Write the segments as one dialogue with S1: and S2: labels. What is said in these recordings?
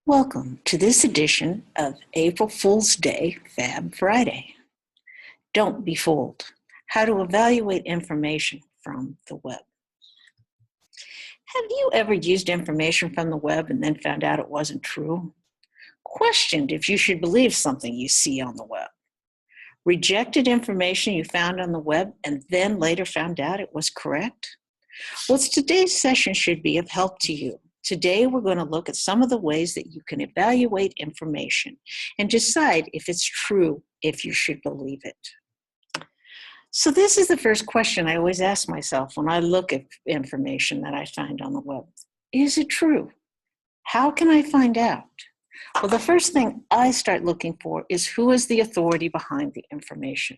S1: Welcome to this edition of April Fool's Day Fab Friday. Don't be fooled. How to evaluate information from the web. Have you ever used information from the web and then found out it wasn't true? Questioned if you should believe something you see on the web? Rejected information you found on the web and then later found out it was correct? Well, today's session should be of help to you. Today, we're going to look at some of the ways that you can evaluate information and decide if it's true, if you should believe it. So this is the first question I always ask myself when I look at information that I find on the web. Is it true? How can I find out? Well, the first thing I start looking for is who is the authority behind the information?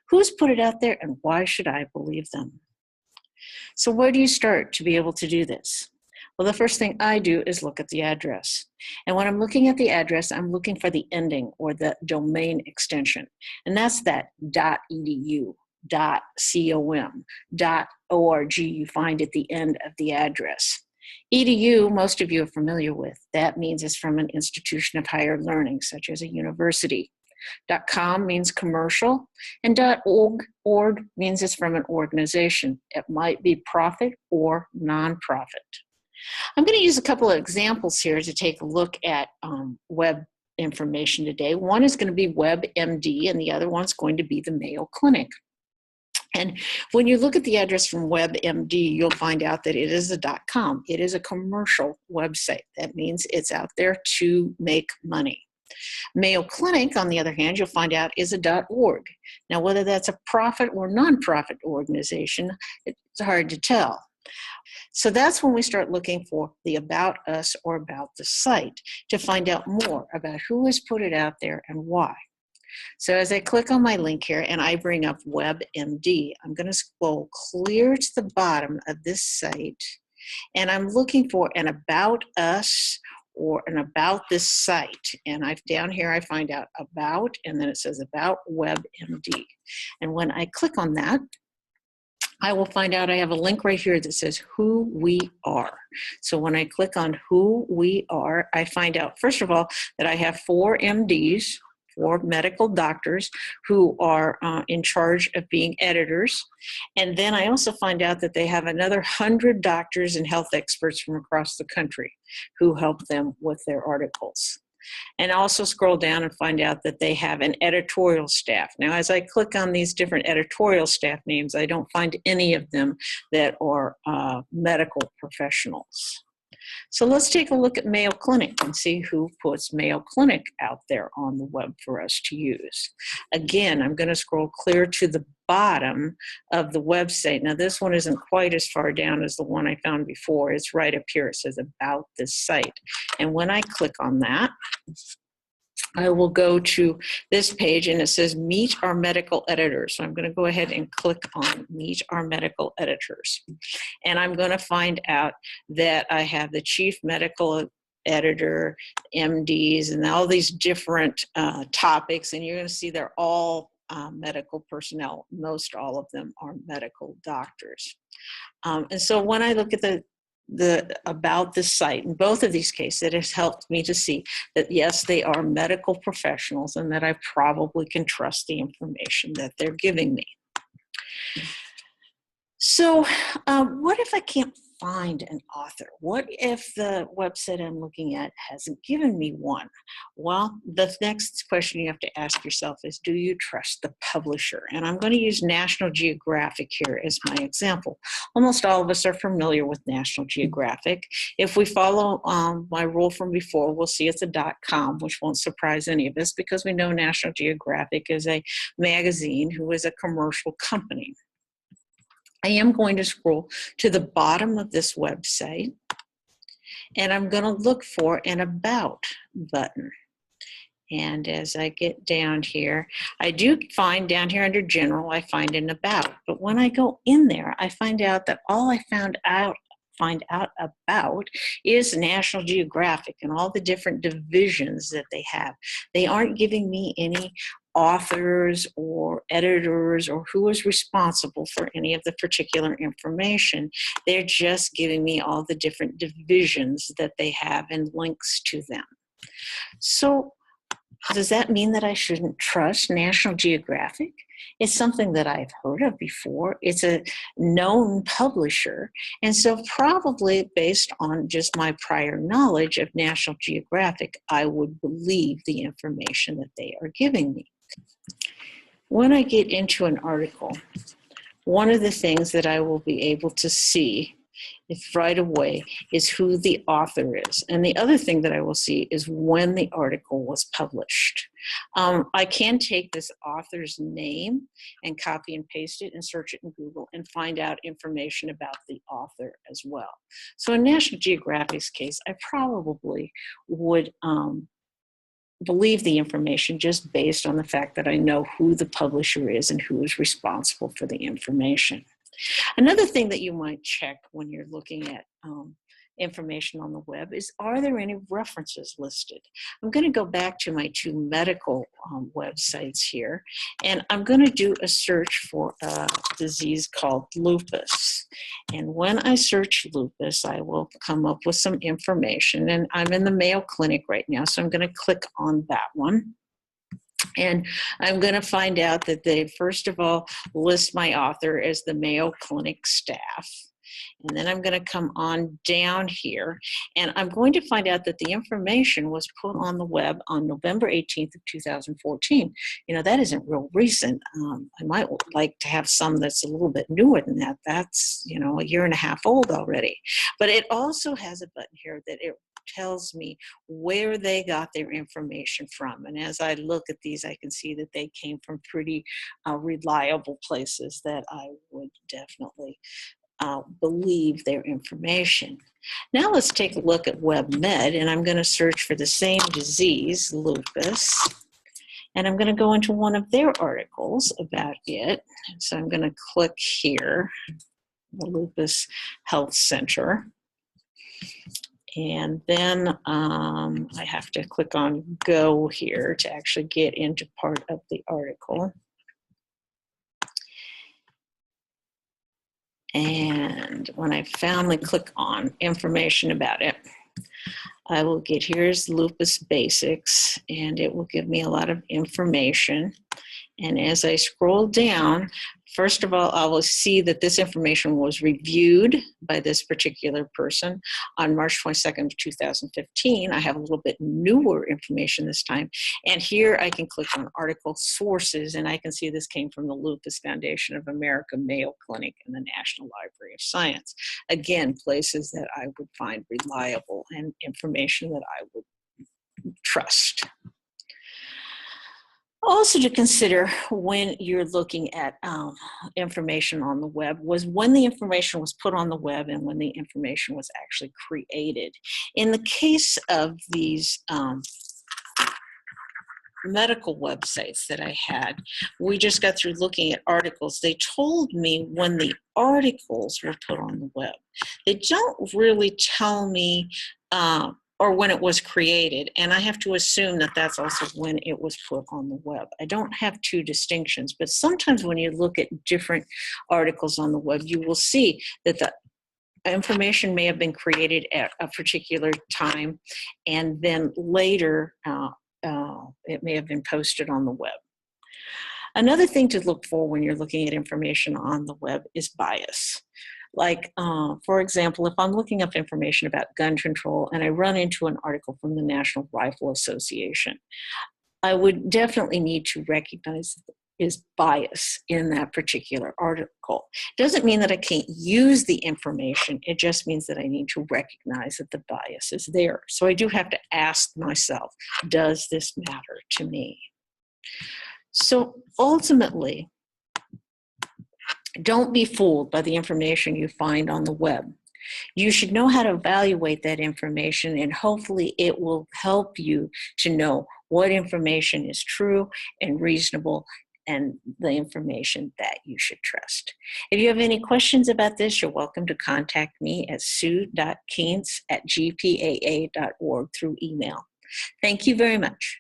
S1: Who's put it out there and why should I believe them? So where do you start to be able to do this? Well, the first thing I do is look at the address. And when I'm looking at the address, I'm looking for the ending or the domain extension. And that's that .edu, .com, .org you find at the end of the address. EDU, most of you are familiar with. That means it's from an institution of higher learning, such as a university. .com means commercial, and .org means it's from an organization. It might be profit or nonprofit. I'm going to use a couple of examples here to take a look at web information today. One is going to be WebMD, and the other one's going to be the Mayo Clinic. And when you look at the address from WebMD, you'll find out that it is a .com. It is a commercial website. That means it's out there to make money. Mayo Clinic, on the other hand, you'll find out is a .org. Now, whether that's a profit or nonprofit organization, it's hard to tell. So that's when we start looking for the About Us or About the Site to find out more about who has put it out there and why. So as I click on my link here and I bring up WebMD, I'm going to scroll clear to the bottom of this site, and I'm looking for an About Us or an About this site. And down here I find out About, and then it says About WebMD. And when I click on that, I will find out I have a link right here that says who we are. So when I click on who we are, I find out, first of all, that I have 4 MDs, 4 medical doctors who are in charge of being editors. And then I also find out that they have another 100 doctors and health experts from across the country who help them with their articles. And also scroll down and find out that they have an editorial staff. Now, as I click on these different editorial staff names, I don't find any of them that are medical professionals. So let's take a look at Mayo Clinic and see who puts Mayo Clinic out there on the web for us to use. Again, I'm going to scroll clear to the bottom of the website. Now, this one isn't quite as far down as the one I found before. It's right up here. It says About this site. And when I click on that, I will go to this page and it says Meet Our Medical Editors. So I'm going to go ahead and click on Meet Our Medical Editors. And I'm going to find out that I have the Chief Medical Editor, MDs, and all these different topics. And you're going to see they're all medical personnel. Most all of them are medical doctors. And so when I look at the About this site, in both of these cases, it has helped me to see that yes, they are medical professionals and that I probably can trust the information that they're giving me. So what if I can't find an author? What if the website I'm looking at hasn't given me one? Well, the next question you have to ask yourself is, do you trust the publisher? And I'm going to use National Geographic here as my example. Almost all of us are familiar with National Geographic. If we follow my rule from before, we'll see it's a .com, which won't surprise any of us because we know National Geographic is a magazine who is a commercial company. I am going to scroll to the bottom of this website, and I'm going to look for an About button. And as I get down here, I do find down here under General, I find an About. But when I go in there, I find out that all I find out about is National Geographic and all the different divisions that they have. They aren't giving me any authors or editors or who is responsible for any of the particular information. They're just giving me all the different divisions that they have and links to them. So does that mean that I shouldn't trust National Geographic? It's something that I've heard of before. It's a known publisher. And so probably based on just my prior knowledge of National Geographic, I would believe the information that they are giving me. When I get into an article, one of the things that I will be able to see if right away is who the author is. And the other thing that I will see is when the article was published. I can take this author's name and copy and paste it and search it in Google and find out information about the author as well. So in National Geographic's case, I probably would believe the information just based on the fact that I know who the publisher is and who is responsible for the information. Another thing that you might check when you're looking at information on the web is, are there any references listed? I'm going to go back to my two medical websites here, and I'm going to do a search for a disease called lupus. And when I search lupus, I will come up with some information, and I'm in the Mayo Clinic right now, so I'm going to click on that one. And I'm going to find out that they, first of all, list my author as the Mayo Clinic staff. And then I'm going to come on down here, and I'm going to find out that the information was put on the web on November 18th of 2014. You know, that isn't real recent. I might like to have some that's a little bit newer than that. That's, you know, a year and a half old already. But it also has a button here that it tells me where they got their information from. And as I look at these, I can see that they came from pretty reliable places that I would definitely believe their information. Now let's take a look at WebMed, and I'm going to search for the same disease, lupus, and I'm going to go into one of their articles about it. So I'm going to click here, the Lupus Health Center. And then I have to click on Go here to actually get into part of the article. And when I finally click on information about it, I will get, here's Lupus Basics, and it will give me a lot of information. And as I scroll down, first of all, I will see that this information was reviewed by this particular person on March 22nd of 2015. I have a little bit newer information this time. And here I can click on article sources, and I can see this came from the Lupus Foundation of America, Mayo Clinic, and the National Library of Science. Again, places that I would find reliable and information that I would trust. Also to consider when you're looking at information on the web was when the information was put on the web and when the information was actually created. In the case of these medical websites that I had, we just got through looking at articles. They told me when the articles were put on the web. They don't really tell me or when it was created, and I have to assume that that's also when it was put on the web. I don't have two distinctions, but sometimes when you look at different articles on the web, you will see that the information may have been created at a particular time, and then later it may have been posted on the web. Another thing to look for when you're looking at information on the web is bias. Like, for example, if I'm looking up information about gun control and I run into an article from the National Rifle Association, I would definitely need to recognize is bias in that particular article. It doesn't mean that I can't use the information. It just means that I need to recognize that the bias is there. So I do have to ask myself, does this matter to me? So ultimately, don't be fooled by the information you find on the web. You should know how to evaluate that information, and hopefully it will help you to know what information is true and reasonable and the information that you should trust. If you have any questions about this, you're welcome to contact me at sue.kientz@gpaa.org through email. Thank you very much.